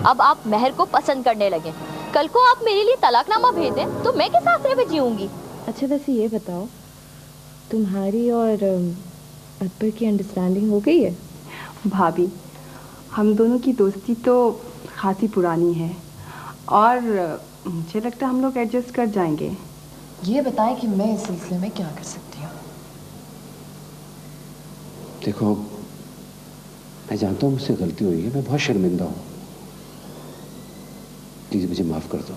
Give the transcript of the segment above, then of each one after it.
अब आप महर को पसंद करने लगे। कल को आप मेरे लिए तलाकनामा भेज दें तो मैं किस आसरे में जीऊंगी? अच्छा वैसे ये बताओ, तुम्हारी और अकबर की अंडरस्टैंडिंग हो गई है? भाभी, हम दोनों की दोस्ती तो खासी पुरानी है और मुझे लगता है हम लोग एडजस्ट कर जाएंगे। ये बताएं कि मैं इस सिलसिले में क्या कर सकती हूँ। देखो, मैं जानता हूँ मुझसे गलती हुई है, मैं बहुत शर्मिंदा हूँ। प्लीज मुझे माफ कर दो।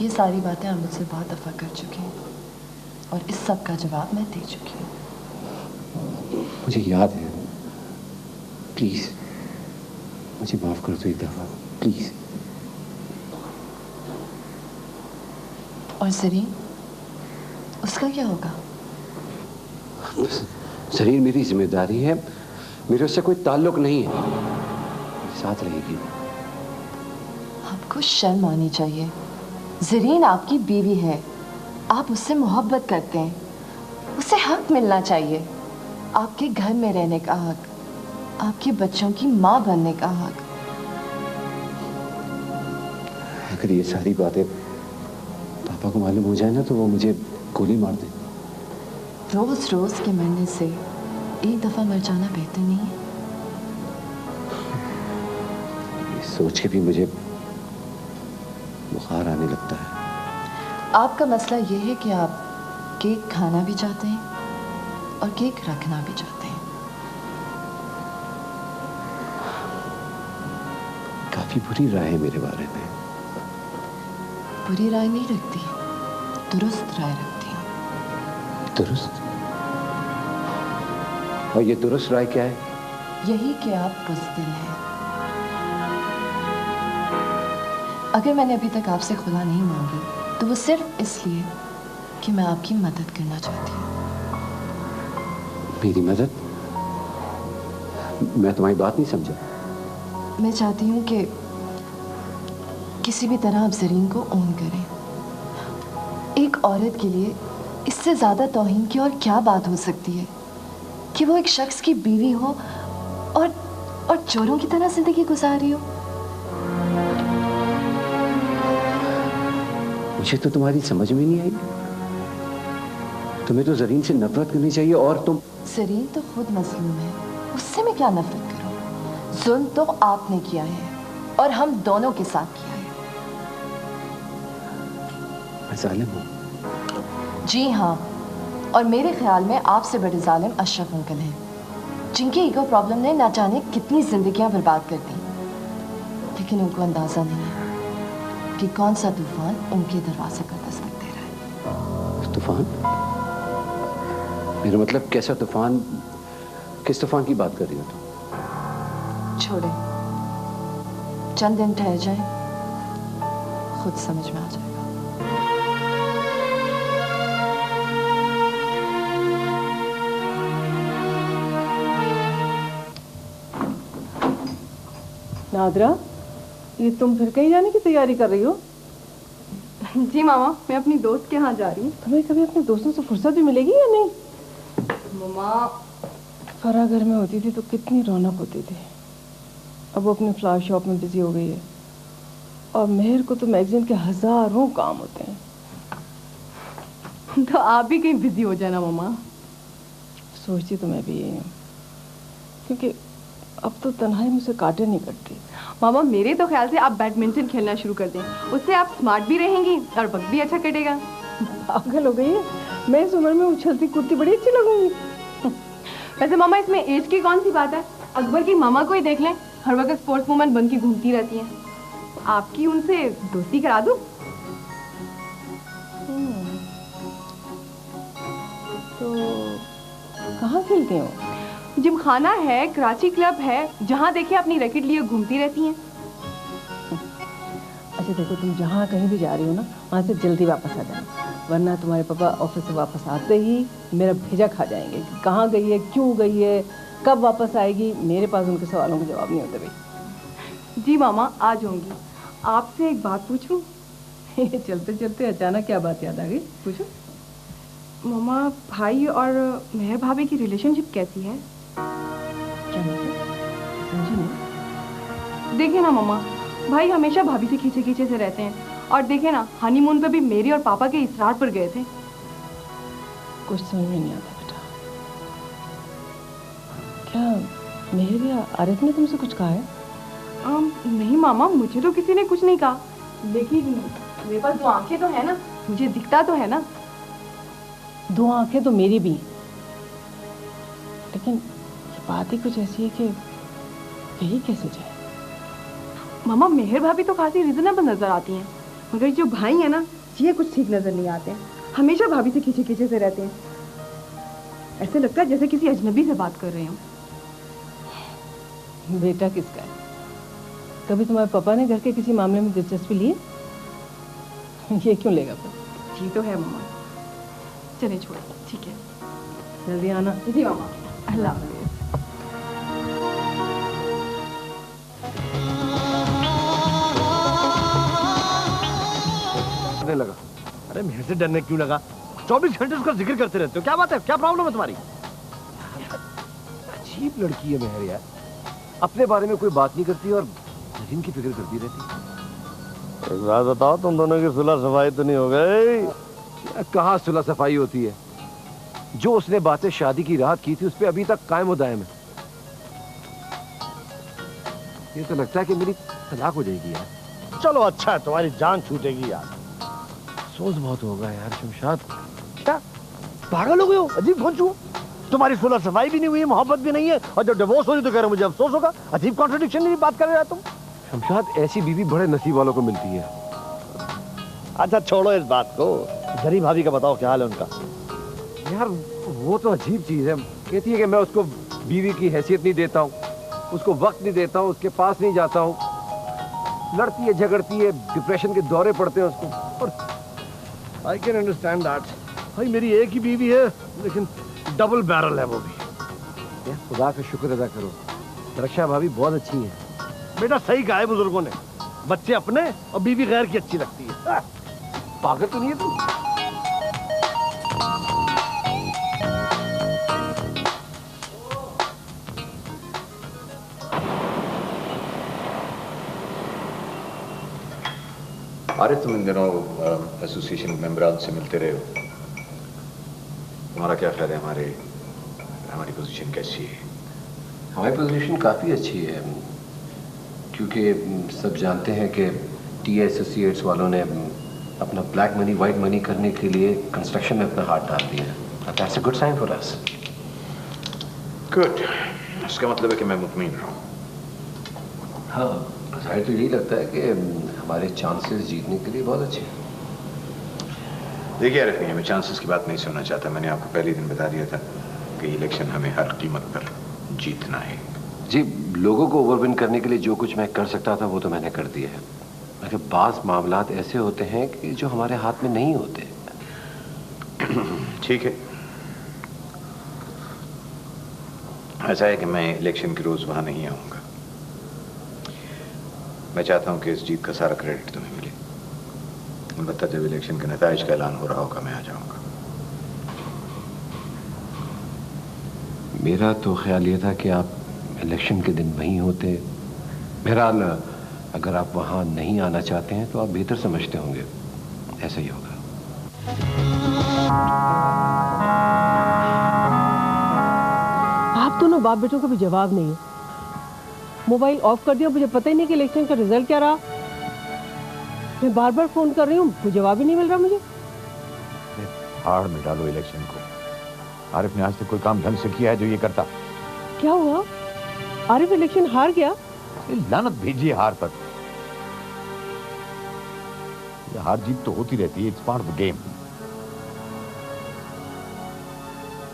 ये सारी बातें आप मुझसे बहुत दफा कर चुकी हैं और इस सब का जवाब मैं दे चुकी हूँ। मुझे याद है। प्लीज मुझे माफ कर दो एक दफा, प्लीज। और जरीन, उसका क्या होगा? जरीन मेरी जिम्मेदारी है, मेरे उससे कोई ताल्लुक नहीं है, मेरे साथ रहेगी। आपको शर्म आनी चाहिए। जरीन आपकी बीवी है, आप उससे मोहब्बत करते हैं, उसे हक मिलना चाहिए। आपके घर में रहने का हक, आपके बच्चों की माँ बनने का हक। अगर ये सारी बातें पापा को मालूम हो जाए ना तो वो मुझे गोली मार दे। रोज रोज के मरने से एक दफा मर जाना बेहतर नहीं है? ये सोच के भी मुझे बुखार आने लगता है। आपका मसला ये है कि आप केक खाना भी चाहते हैं और केक रखना भी चाहते हैं। काफी बुरी राय है मेरे बारे में। बुरी राय नहीं रखती, दुरुस्त राय रखती हूँ। दुरुस्त? और ये दुरुस्त राय क्या है? यही कि आप बुज़दिल हैं। अगर मैंने अभी तक आपसे खुला नहीं मांगी तो वो सिर्फ इसलिए कि मैं आपकी मदद करना चाहती हूँ। मेरी मदद? मैं तुम्हारी बात नहीं समझा। मैं चाहती हूँ कि किसी भी तरह आप जरीन को ओन करें। एक औरत के लिए इससे ज़्यादा तौहीन की और क्या बात हो सकती है कि वो एक शख्स की बीवी हो और चोरों की तरह जिंदगी गुजार रही हो। मुझे तो तुम्हारी समझ में नहीं आई। तुम्हें तो जरीन से नफरत करनी चाहिए और तुम। जरीन तो खुद मजलूम है, उससे मैं क्या नफरत करूं? जुल्म तो आपने किया है और हम दोनों के साथ किया है। मैं जालिम हूं। जी हाँ, और मेरे ख्याल में आपसे बड़े जालिम अशरफ अंकल हैं, जिनकी ईगो प्रॉब्लम ने ना जाने कितनी जिंदगियां बर्बाद कर दी, लेकिन उनको अंदाजा नहीं है कि कौन सा तूफान उनके दरवाजे पर दस्तक दे रहा है। तूफान? मेरा मतलब कैसा तूफान? किस तूफान की बात कर रही हो तुम? छोड़े, चंद दिन ठहर जाए, खुद समझ में आ जाएगा। नादरा, ये तुम फिर कहीं जाने की तैयारी कर रही हो? जी मामा, मैं अपनी दोस्त के यहाँ जा रही हूँ। तुम्हें कभी अपने दोस्तों से फुर्सत भी मिलेगी या नहीं? मामा, फरा घर में होती थी तो कितनी रौनक होती थी। अब वो अपने फ्लावर शॉप में बिजी हो गई है और मेहर को तो मैगजीन के हजारों काम होते हैं। तो आप भी कहीं बिजी हो जाना मामा। सोचती तो मैं भी यही हूँ, क्योंकि अब तो तन्हाई मुझसे काटे नहीं करती। मामा, मेरे तो ख्याल से आप बैडमिंटन खेलना शुरू कर दें, उससे आप स्मार्ट भी रहेंगी और वक्त भी अच्छा कटेगा। पागल हो गई है, मैं इस उम्र में उछलती कूदती बड़ी अच्छी लगूंगी। वैसे मामा, इसमें एज की कौन सी बात है? अकबर की मामा को ही देख लें, हर वक्त स्पोर्ट्स वुमन बन के घूमती रहती हैं। आपकी उनसे दोस्ती करा दूं? तो कहाँ खेलते हो? जिम खाना है, कराची क्लब है, जहाँ देखिए अपनी रैकेट लिए घूमती रहती हैं। अच्छा देखो, तुम जहाँ कहीं भी जा रही हो ना, वहाँ से जल्दी वापस आ जाना, वरना तुम्हारे पापा ऑफिस से वापस आते ही मेरा भेजा खा जाएंगे कि कहाँ गई है, क्यों गई है, कब वापस आएगी। मेरे पास उनके सवालों के जवाब नहीं होते भाई। जी मामा, आ जाऊंगी। आपसे एक बात पूछूं? चलते चलते अचानक क्या बात याद आ गई? पूछो। मामा, भाई और मेहर भाभी की रिलेशनशिप कैसी है? क्या मतलब? समझी नहीं। देखिए ना मम्मा, भाई हमेशा भाभी से खींचे खींचे से रहते हैं। और देखे ना, हनीमून पे भी मेरी और पापा के इसरार पर गए थे। कुछ समझ में नहीं आता बेटा। क्या मेहर या आरिफ ने तुमसे कुछ कहा है? नहीं मामा, मुझे तो किसी ने कुछ नहीं कहा। लेकिन मेरे पास 2 आंखें तो है ना, मुझे दिखता तो है ना। 2 आंखें तो मेरी भी, लेकिन ये बात ही कुछ ऐसी है कि यही कैसे जाए। मामा, मेहर भाभी तो काफी रिजनेबल नजर आती हैं, मगर जो भाई है ना, ये कुछ ठीक नजर नहीं आते हैं। हमेशा भाभी से खींचे खींचे से रहते हैं। ऐसे लगता है जैसे किसी अजनबी से बात कर रहे हो। बेटा किसका है? कभी तुम्हारे पापा ने घर के किसी मामले में दिलचस्पी ली? ये क्यों लेगा फिर? जी तो है मामा। चलिए छोड़, ठीक है, जल्दी आना। जी मामा, अल्लाह हाफ़िज़। लगा। अरे मेरे से डरने क्यों लगा? 24 घंटे उसका जिक्र करते रहते हो, क्या बात है? क्या प्रॉब्लम है तुम्हारी? अजीब लड़की है मेहर यार, अपने बारे में कोई बात नहीं करती और नजीम की फिक्र करती रहती। एक बात बताओ, तुम दोनों की सुलह सफाई तो नहीं हो गई? कहाँ सुलह सफाई होती है? जो उसने बातें शादी की रात की थी उस पर अभी तक कायम व दायम है। ये तो लगता है कि मेरी तलाक हो जाएगी यार। चलो अच्छा है, तुम्हारी जान छूटेगी यार। सोच बहुत होगा यार शमशाद। क्या पागल हो गए हो? अजीब कौन छू? तुम्हारी सुलह सफाई भी नहीं हुई, मोहब्बत भी नहीं है, और जब डिवोर्स हो रही तो कह रहे मुझे अफसोस होगा। अजीब कॉन्ट्रडिक्शन नहीं बात कर रहे हो तुम। शमशाद, ऐसी बीवी बड़े नसीब वालों को मिलती है। अच्छा छोड़ो इस बात को, जरी भाभी का बताओ क्या हाल है उनका? यार वो तो अजीब चीज है। कहती है कि मैं उसको बीवी की हैसियत नहीं देता हूँ, उसको वक्त नहीं देता हूँ, उसके पास नहीं जाता हूँ। लड़ती है, झगड़ती है, डिप्रेशन के दौरे पड़ते हैं उसको। और आई कैन अंडरस्टैंड दैट। भाई मेरी एक ही बीवी है, लेकिन डबल बैरल है वो भी। खुदा का शुक्र अदा करो, रक्षा भाभी बहुत अच्छी है। बेटा सही कहा है बुजुर्गों ने, बच्चे अपने और बीवी गैर की अच्छी लगती है। पागल तो नहीं है तू? अरे तुम इन दिनों एसोसिएशन मेंबरान से मिलते रहे हो, तुम्हारा क्या ख्याल है? हमारी पोजीशन कैसी है? हमारी पोजीशन काफ़ी अच्छी है, क्योंकि सब जानते हैं कि टी एसोसिएट्स वालों ने अपना ब्लैक मनी वाइट मनी करने के लिए कंस्ट्रक्शन में अपना हाथ डाल दिया है। That's a good sign for us. Good, इसका मतलब है कि मैं मुतमईन रहूं। हाँ, जाहिर तो यही लगता है कि हमारे चांसेस जीतने के लिए बहुत अच्छे हैं। देखिए आरिफ मियां, मैं चांसेस की बात नहीं सुनना चाहता। मैंने आपको पहले दिन बता दिया था कि इलेक्शन हमें हर कीमत पर जीतना है। जी, लोगों को ओवरविन करने के लिए जो कुछ मैं कर सकता था वो तो मैंने कर दिया है, मगर बाज़ मामलात ऐसे होते हैं कि जो हमारे हाथ में नहीं होते। ठीक है, ऐसा है कि मैं इलेक्शन के रोज वहां नहीं आऊंगा। मैं चाहता हूं कि इस जीत का सारा क्रेडिट तुम्हें मिले। अलबत्ता जब इलेक्शन के नताइज का ऐलान हो रहा होगा मैं आ जाऊंगा। मेरा तो ख्याल ये था कि आप इलेक्शन के दिन वहीं होते। बहरहाल अगर आप वहाँ नहीं आना चाहते हैं तो आप बेहतर समझते होंगे, ऐसा ही होगा। आप दोनों बाप बेटों का भी जवाब नहीं है। मोबाइल ऑफ कर दिया, मुझे पता ही नहीं कि इलेक्शन का रिजल्ट क्या रहा। मैं बार बार फोन कर रही हूँ, कोई जवाब ही नहीं मिल रहा मुझे। हार में डालो इलेक्शन को। आरिफ ने आज तक कोई काम ढंग से किया है जो ये करता? क्या हुआ? आरिफ इलेक्शन हार गया? लानत भेजिए हार पर। हार जीत तो होती रहती है, it's part of the game.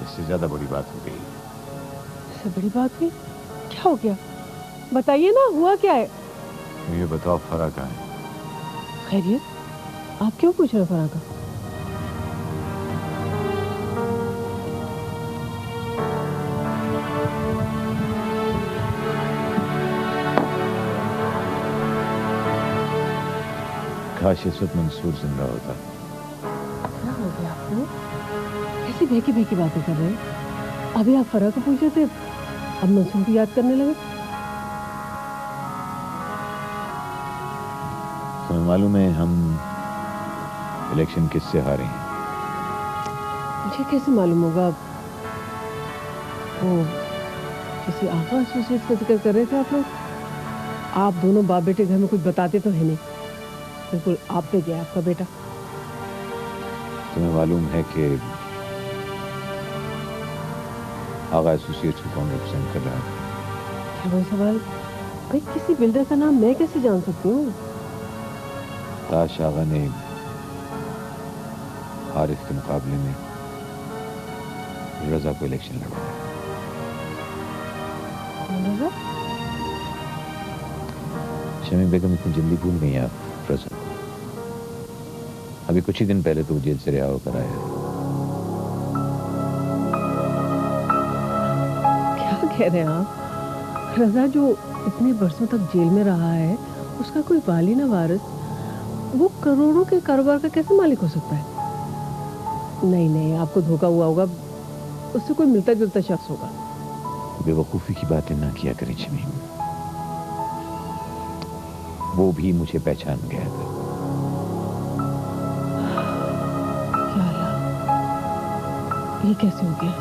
इससे ज्यादा बड़ी बात हो गई। इससे बड़ी बात हुई? क्या हो गया? बताइए ना, हुआ क्या है? ये बताओ, फरा कहाँ है? खैरियत? आप क्यों पूछ रहे फरा का? काश इस वक्त मंसूर जिंदा होता। क्या हो गया आपको? कैसी बेकी बेकी बातें कर रहे हैं? अभी आप फरा को पूछ रहे थे, अब मंसूर को याद करने लगे। तुम्हें मालूम है हम इलेक्शन किससे हारे हैं? मुझे कैसे मालूम होगा? वो किसी आगा एसोसिएट का जिक्र कर रहे थे आप लोग। आप दोनों बाप बेटे घर में कुछ बताते तो है नहीं, बिल्कुल आप पे गया आपका बेटा। तुम्हें मालूम है कि आगा एसोसिएट्स को कौन रिप्रेजेंट कर रहा है? क्या वही सवाल? भाई किसी बिल्डर का नाम मैं कैसे जान सकती हूँ? ताश आगा ने हारिस के मुकाबले में रजा को इलेक्शन लड़वाया। शमी बेगम इतनी जल्दी भूल गई आप रजा को? अभी कुछ ही दिन पहले तो जेल से रिहा होकर आया। क्या कह रहे हैं आप? रजा जो इतने बरसों तक जेल में रहा है, उसका कोई वाली ना वारिस, वो करोड़ों के कारोबार का कैसे मालिक हो सकता है? नहीं नहीं, आपको धोखा हुआ होगा, उससे कोई मिलता जुलता शख्स होगा। बेवकूफी की बातें ना किया करें शमी, वो भी मुझे पहचान गया था। क्या अल्लाह, ये कैसे हो गया?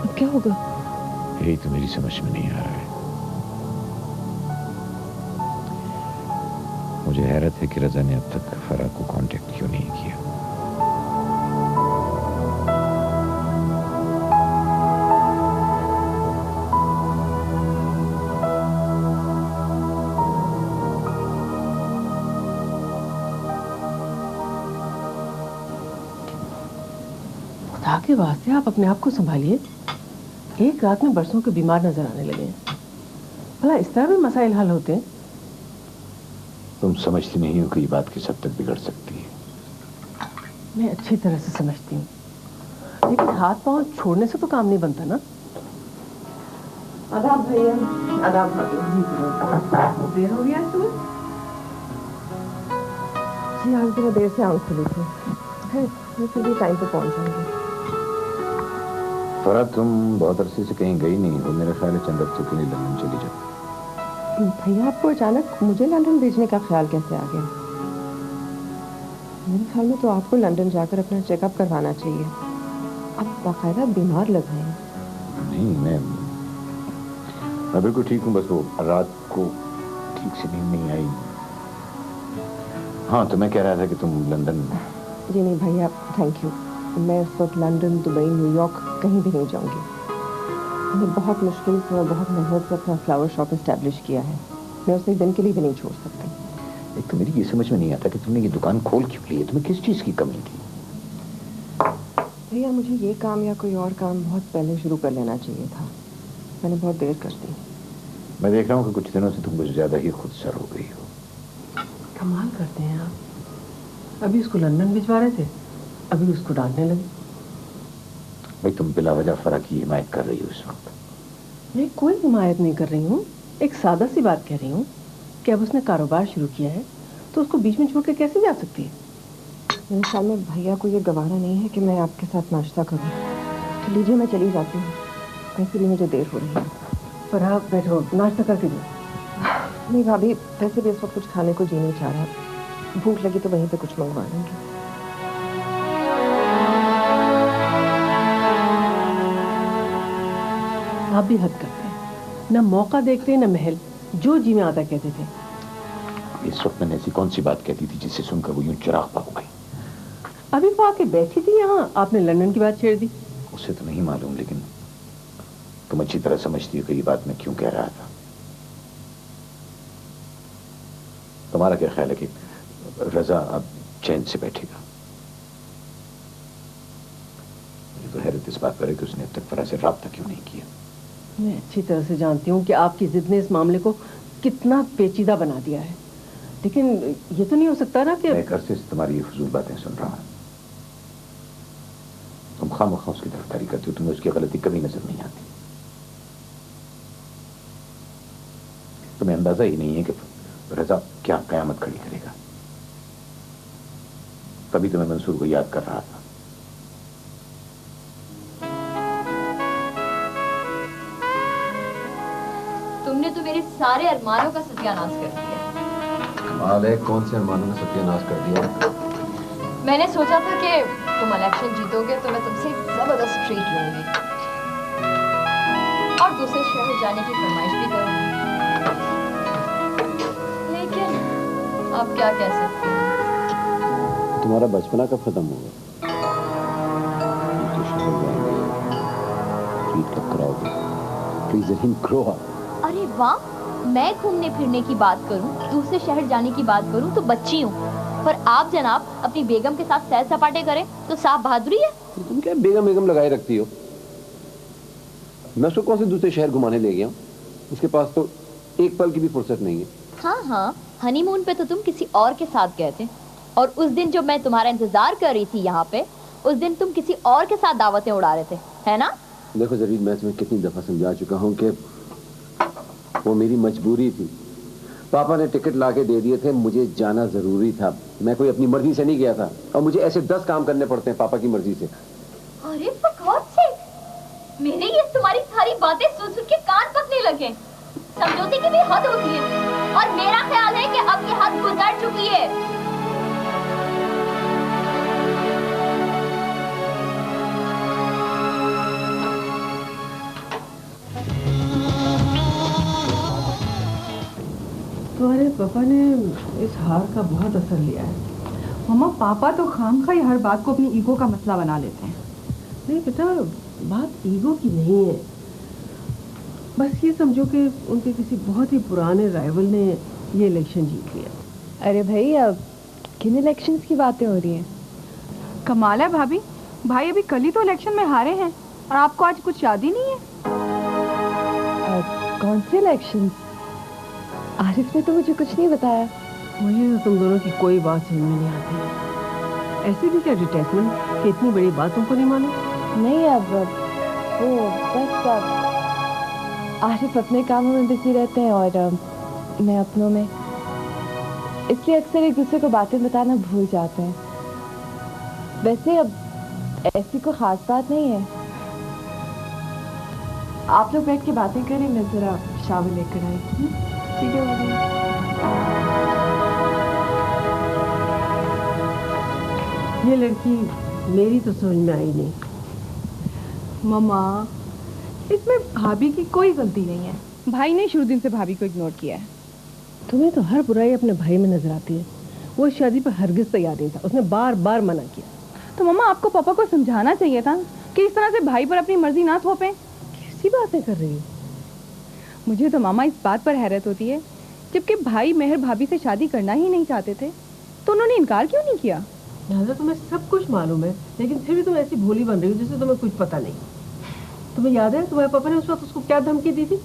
अब क्या होगा? यही तो मेरी समझ में नहीं आ रहा है। मुझे हैरत है कि रजा ने अब तक फराह को कांटेक्ट क्यों नहीं किया। खुदा के वास्ते आप अपने आप को संभालिए। एक रात में बरसों के बीमार नजर आने लगे हैं। भला इस तरह भी मसाइल हल होते हैं? तुम समझती नहीं हो कि ये बात किस हद तक बिगड़ सकती है। मैं अच्छी तरह से समझती हूँ, लेकिन हाथ पांव छोड़ने से तो काम नहीं बनता ना। आदाब भैया। आदाब भाभी। देर हो गया तुम्हें? जी आज तो मैं देर से आंख खुली थी, मैं फिर भी टाइम पे पहुंच जाऊंगी। फराह तुम बहुत अरसे से कहीं गई नहीं हो, मेरा ख्याल है चंद हफ्तों के लिए लंदन चली जाओ। भैया आपको अचानक मुझे लंदन भेजने का ख्याल कैसे आ गया? मेरे ख्याल में तो आपको लंदन जाकर अपना चेकअप करवाना चाहिए। आप बाकायदा बीमार लग रहे हैं। नहीं, मैं बिल्कुल ठीक हूँ, बस वो रात को ठीक से नींद नहीं आई। हाँ, तो मैं कह रहा था कि तुम लंदन। जी नहीं भैया, थैंक यू। मैं इस वक्त लंदन, दुबई, न्यूयॉर्क कहीं भी नहीं जाऊंगी। मैंने बहुत मुश्किल से और बहुत मेहनत से अपना फ्लावर शॉप इस्टेब्लिश किया है। मैं उसे एक दिन के लिए भी नहीं छोड़ सकती। एक तो मेरी ये समझ में नहीं आता कि तुमने ये दुकान खोल क्यों ली है? तुम्हें किस चीज़ की कमी थी? भैया मुझे ये काम या कोई और काम बहुत पहले शुरू कर लेना चाहिए था, मैंने बहुत देर कर दी। मैं देख रहा हूँ कि कुछ दिनों से तुम कुछ ज़्यादा ही खुद सर हो गई हो। कमाल करते हैं आप। अभी उसको लंदन भिजवा रहे थे, अभी उसको डांटने लगे। भाई तुम बिला वजह फराह की हिमायत कर रही हो इस वक्त। मैं कोई हिमायत नहीं कर रही हूँ, एक सादा सी बात कह रही हूँ कि अब उसने कारोबार शुरू किया है तो उसको बीच में छोड़ के कैसे जा सकती है? मेरे ख्याल में भैया को ये गवारा नहीं है कि मैं आपके साथ नाश्ता करूँ। तो लीजिए मैं चली जाती हूँ, वैसे भी मुझे देर हो रही है। पर आप बैठो, नाश्ता करके दो। नहीं भाभी, वैसे भी इस वक्त कुछ खाने को जी नहीं चाह रहा। भूख लगी तो वहीं पे कुछ मंगवा लेंगे। आप भी हद करते हैं, न मौका देखते न महल, जो जी में आता कहते थे। इस वक्त मैंने ऐसी कौन सी बात कहती थी जिससे सुनकर वो यूं चिराग पा गई? अभी वो आके बैठी थी यहाँ, आपने लंदन की बात छेड़ दी। उसे तो नहीं मालूम, लेकिन तुम अच्छी तरह समझती हो कि ये बात मैं क्यों कह रहा था। तुम्हारा क्या ख्याल है कि रजा अब चैन से बैठेगा? मुझे तो हैरत इस बात पर है कि उसने अब तक फराह से राब्ता क्यों नहीं किया। मैं अच्छी तरह से जानती हूँ कि आपकी जिद ने इस मामले को कितना पेचीदा बना दिया है, लेकिन ये तो नहीं हो सकता ना कि मैं एक अरसे से तुम्हारी ये फजूल बातें सुन रहा हूँ। तुम खामखा उसकी तरफदारी करती हो, तुम्हें उसकी गलती कभी नजर नहीं आती। तुम्हें अंदाजा ही नहीं है कि रजा क्या कयामत खड़ी करेगा। तभी तो मैं मंसूर को याद कर रहा था। तुमने तो मेरे सारे अरमानों का सत्यानाश कर दिया। कमाल है, कौन से अरमानों ने सत्यानाश कर दिया? मैंने सोचा था कि तुम इलेक्शन जीतोगे तो मैं तुमसे जबरदस्त ट्रीट लूंगी और दूसरे शहर जाने की फरमाइश भी करूंगी, लेकिन अब क्या कह सकती हूँ। तुम्हारा बचपना कब खत्म होगा? ट्रीट कब कराओगे? Please grow up. अरे वाह, मैं घूमने फिरने की बात करूं, दूसरे शहर जाने की बात करूं तो बच्ची हूं, पर आप जनाब अपनी बेगम के साथ सैर सपाटे करें तो साफ बहादुरी है। तुम क्या बेगम बेगम लगाए रखती हो? मैं उसको कौन से दूसरे शहर घुमाने ले गया हूँ? उसके पास तो एक पल की भी फुर्सत नहीं है। हाँ हाँ, हनीमून पे तो तुम किसी और के साथ गए थे, और उस दिन जब मैं तुम्हारा इंतजार कर रही थी यहाँ पे, उस दिन तुम किसी और के साथ दावतें उड़ा रहे थे, है ना? देखो जरीब, मैं तुम्हें कितनी दफा समझा चुका हूँ कि वो मेरी मजबूरी थी। पापा ने टिकट लाके दे दिए थे, मुझे जाना जरूरी था। मैं कोई अपनी मर्जी से नहीं गया था, और मुझे ऐसे 10 काम करने पड़ते हैं पापा की मर्जी से। अरे for God's sake, मेरे ये तुम्हारी सारी बातें सुन सुन के कान पकने लगे। समझौते की भी हद होती है, और मेरा ख्याल है कि अब ये हद गुजर चुकी है। तुम्हारे पापा ने इस हार का बहुत असर लिया है। मम्मा, पापा तो खामखा हर बात को अपनी ईगो का मसला बना लेते हैं। नहीं बेटा, बात ईगो की नहीं है। बस ये समझो कि उनके किसी बहुत ही पुराने राइवल ने ये इलेक्शन जीत लिया। अरे भाई, अब किन इलेक्शंस की बातें हो रही हैं? कमाल है भाभी, भाई अभी कल ही तो इलेक्शन में हारे हैं और आपको आज कुछ याद ही नहीं है। कौन से इलेक्शंस? आरिफ ने तो मुझे कुछ नहीं बताया। मुझे तो तुम दोनों की कोई बात समझ में नहीं आती। ऐसे भी क्या डिटैचमेंट कि इतनी बड़ी बात तुमको नहीं मालूम? नहीं, अब वो बस आरिफ अपने कामों में बिजी रहते हैं और मैं अपनों में, इसलिए अक्सर एक दूसरे को बातें बताना भूल जाते हैं। वैसे अब ऐसी कोई खास बात नहीं है। आप लोग बैठ के बातें करें, मैं जरा शावर लेकर आई। ठीक है भाभी। ये लड़की मेरी तो समझ में आई नहीं। मम्मा, इसमें भाभी की कोई गलती नहीं है। भाई ने शुरू दिन से भाभी को इग्नोर किया है। तुम्हें तो हर बुराई अपने भाई में नजर आती है। वो इस शादी पर हरगिज तैयार नहीं था, उसने बार बार मना किया। तो मम्मा, आपको पापा को समझाना चाहिए था कि इस तरह से भाई पर अपनी मर्जी ना थोपें। कैसी बातें कर रही हो? मुझे तो मामा इस बात पर हैरत होती है, जबकि भाई मेहर भाभी से शादी करना ही नहीं चाहते थे तो उन्होंने इनकार क्यों नहीं किया? नाज़ा, तुम्हें सब कुछ मालूम है, लेकिन फिर भी तुम ऐसी भोली बन रही हो जैसे तुम्हें कुछ पता नहीं। तुम्हें याद है तुम्हारे पापा ने उस वक्त उसको क्या धमकी दी थी?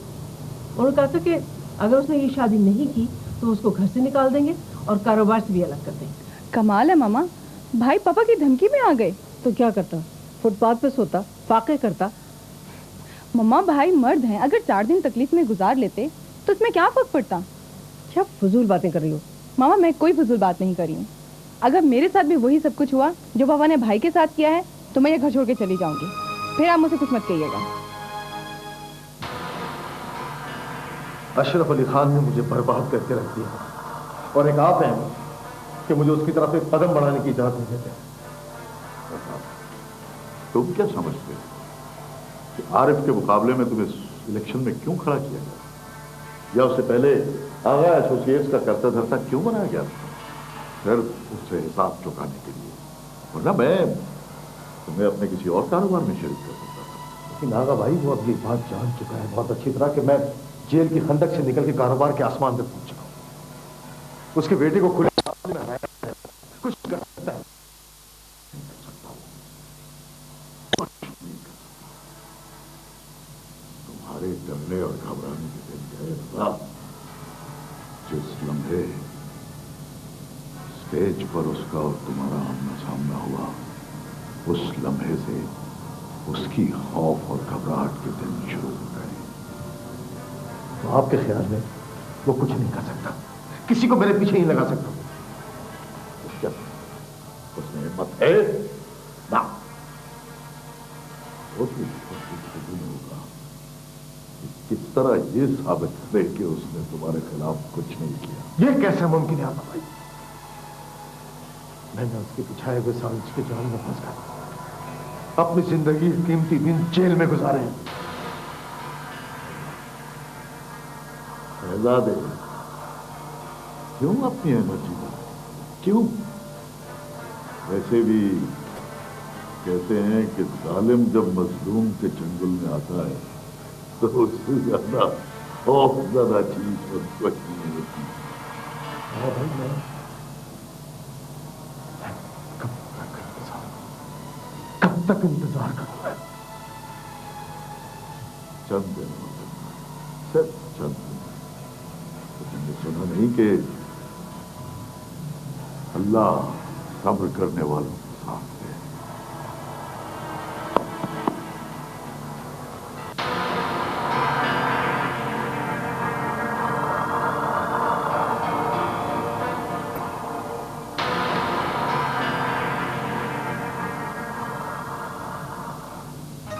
उन्होंने कहा था कि अगर उसने ये शादी नहीं की तो उसको घर से निकाल देंगे और कारोबार से भी अलग कर देंगे। कमाल है मामा, भाई पापा की धमकी में आ गए। तो क्या करता? फुटपाथ पे सोता, फाके करता। मम्मा, भाई मर्द हैं, अगर 4 दिन तकलीफ में गुजार लेते तो इसमें क्या फर्क पड़ता? क्या फजूल बातें कर रही हो? मामा, मैं कोई फजूल बात नहीं कर रही हूँ। अगर मेरे साथ भी वही सब कुछ हुआ जो पापा ने भाई के साथ किया है तो मैं ये घर छोड़ के चली जाऊंगी। फिर आप मुझसे कुछ मत कहिएगा। अशरफ अली खान ने मुझे बर्बाद करके रख दिया, और एक आप हैं कि मुझे उसकी तरफ एक कदम बढ़ाने की इजाजत नहीं देते। तुम क्या समझते हो कि आरिफ के मुकाबले में तुम्हें इलेक्शन में क्यों खड़ा किया गया, या उससे पहले आगा एसोसिएट्स का करता धरता क्यों बनाया गया? सिर्फ उससे हिसाब चुकाने के लिए, वरना मैं तुम्हें अपने किसी और कारोबार में शरीक कर सकता था। लेकिन आगा भाई, वो अब ये बात जान चुका है बहुत अच्छी तरह कि मैं जेल की खंडक से निकल के कारोबार के आसमान तक पहुंच चुका हूं। उसके बेटे को खुले में कुछ कर सकता है। तुम्हारे डरने और घबराने के दिन गए, जिस लम्हे स्टेज पर उसका और तुम्हारा आमना सामना हुआ, उस लम्हे से उसकी खौफ और घबराहट के दिन शुरू हो गए। तो आपके ख्याल में वो कुछ नहीं कर सकता, किसी को मेरे पीछे नहीं लगा सकता? क्या उसमें हिम्मत है ना? होगा कि किस तरह ये साबित करे कि उसने तुम्हारे खिलाफ कुछ नहीं किया। ये कैसे मुमकिन है भाई? मैंने उसके बिछाए हुए साजिश के जाल में फंस गया, अपनी जिंदगी के कीमती दिन जेल में गुजारे। शहजादे, क्यों अपनी एनर्जी में, क्यों? वैसे भी कहते हैं कि जालिम जब मजलूम के चंगुल में आता है तो उससे ज्यादा चीज और कुछ नहीं होती। हाँ भाई, मैं कब तक इंतजार करूंगा? चंद दिन, सिर्फ चंद दिन। तो तुमने सुना नहीं कि अल्लाह सब्र करने वालों के साथ है।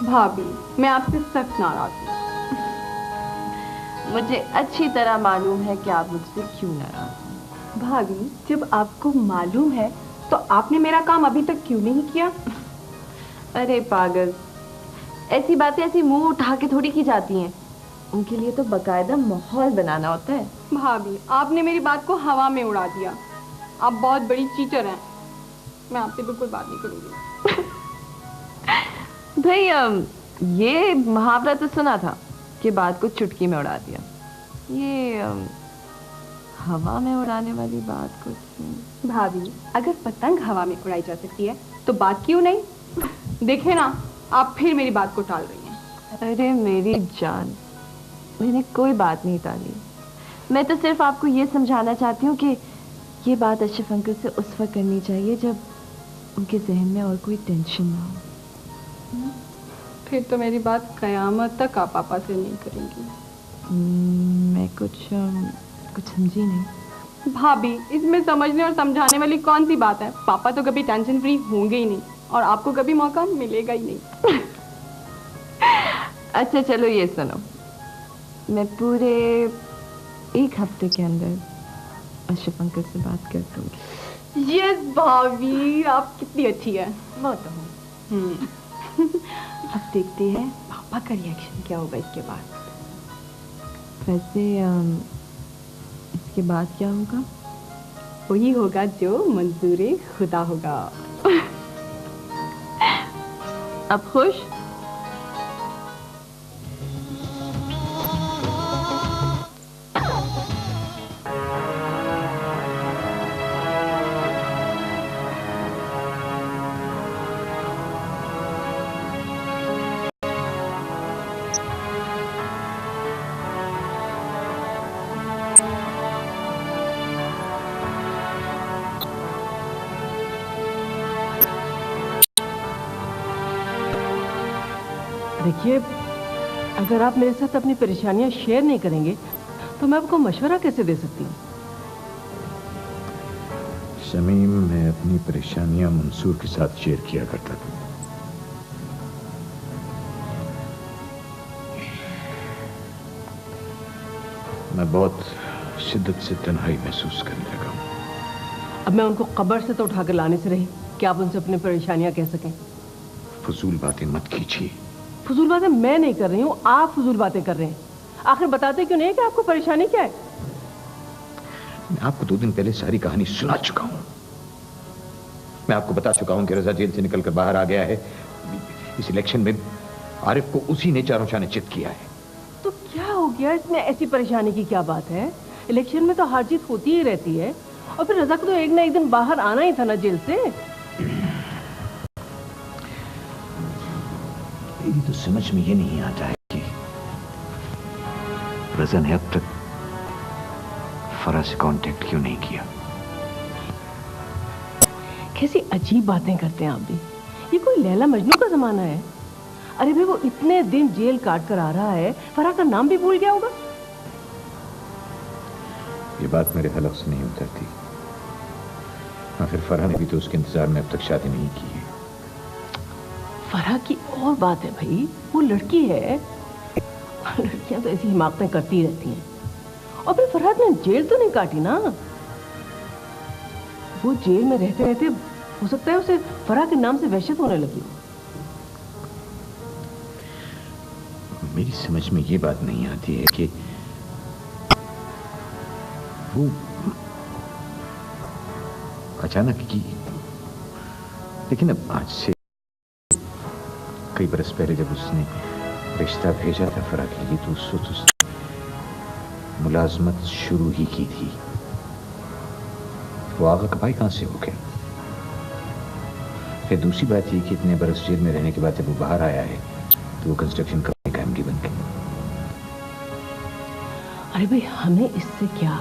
भाभी, मैं आपसे सख्त नाराज हूँ। मुझे अच्छी तरह मालूम है कि आप मुझसे क्यों नाराज हैं। भाभी, जब आपको मालूम है तो आपने मेरा काम अभी तक क्यों नहीं किया? अरे पागल, ऐसी बातें ऐसी मुंह उठा के थोड़ी की जाती हैं। उनके लिए तो बकायदा माहौल बनाना होता है। भाभी, आपने मेरी बात को हवा में उड़ा दिया। आप बहुत बड़ी चीटर हैं। मैं आपसे बिल्कुल बात नहीं करूंगी। भाई, ये मुहावरा तो सुना था कि बात को चुटकी में उड़ा दिया। ये हवा में उड़ाने वाली बात कुछ। भाभी, अगर पतंग हवा में उड़ाई जा सकती है तो बात क्यों नहीं? देखे ना, आप फिर मेरी बात को टाल रही हैं। अरे मेरी जान, मैंने कोई बात नहीं टाली। मैं तो सिर्फ आपको ये समझाना चाहती हूँ कि ये बात अशरफ अंकल से उस वक्त करनी चाहिए जब उनके जहन में और कोई टेंशन ना हो। फिर तो मेरी बात कयामत तक आप पापा से नहीं करेंगी। मैं कुछ समझी नहीं। भाभी, इसमें समझने और समझाने वाली कौन सी बात है? पापा तो कभी टेंशन फ्री होंगे ही नहीं और आपको कभी मौका मिलेगा ही नहीं। अच्छा चलो ये सुनो, मैं पूरे एक हफ्ते के अंदर अशरफ अंकल से बात कर दूंगी। यस भाभी, आप कितनी अच्छी है। वो तो हूँ। अब देखते हैं पापा का रिएक्शन क्या होगा इसके बाद। वैसे इसके बाद क्या होगा? वही होगा जो मंजूर खुदा होगा। अब खुश? देखिए, अगर आप मेरे साथ अपनी परेशानियां शेयर नहीं करेंगे तो मैं आपको मशवरा कैसे दे सकती हूँ? शमीम, मैं अपनी परेशानियां मंसूर के साथ शेयर किया करता था। मैं बहुत शिद्दत से तन्हाई महसूस करने लगा हूं। अब मैं उनको कब्र से तो उठा कर लाने से रही कि आप उनसे अपनी परेशानियां कह सकें। फजूल बातें मत कीजिए। फजूल बातें मैं नहीं कर रही हूँ, आप फजूल बातें कर रहे हैं। आखिर बताते क्यों नहीं कि आपको परेशानी क्या है? मैं आपको 2 दिन पहले सारी कहानी सुना चुका हूं। मैं आपको बता चुका हूं कि रजा जेल से निकलकर बाहर आ गया है। इस इलेक्शन में आरिफ को उसी ने चारों शाने चित किया है। तो क्या हो गया इसमें? ऐसी परेशानी की क्या बात है? इलेक्शन में तो हार जीत होती ही रहती है और फिर रजा को तो एक ना एक दिन बाहर आना ही था ना जेल से। मेरी तो समझ में ये नहीं आता है कि रजा ने अब तक फराह से कांटेक्ट क्यों नहीं किया। कैसी अजीब बातें करते हैं आप भी। ये कोई लैला मजनू का जमाना है? अरे भाई, वो इतने दिन जेल काट कर आ रहा है, फराह का नाम भी भूल गया होगा। ये बात मेरे हलक से नहीं उतरती। आखिर फराह ने भी तो उसके इंतजार में अब तक शादी नहीं की है। फराह की और बात है भाई, वो लड़की है। लड़कियां तो ऐसी हिमाकतें करती रहती हैं और फिर फरहाद ने जेल तो नहीं काटी ना। वो जेल में रहते रहते हो सकता है उसे फरहाद के नाम से वहशत होने लगी हो। मेरी समझ में ये बात नहीं आती है कि वो अचानक की, लेकिन अब आज से कई बरस पहले जब उसने रिश्ता भेजा था फराह के लिए तो उस वक्त उसने मुलाजमत शुरू ही की थी। वो आगा कपाई कहां से हो गया? फिर दूसरी बात ये कि इतने बरस जेल में रहने के बाद जब वो बाहर आया है तो वो कंस्ट्रक्शन कंपनी का एमडी बन गया। अरे भाई हमें इससे क्या?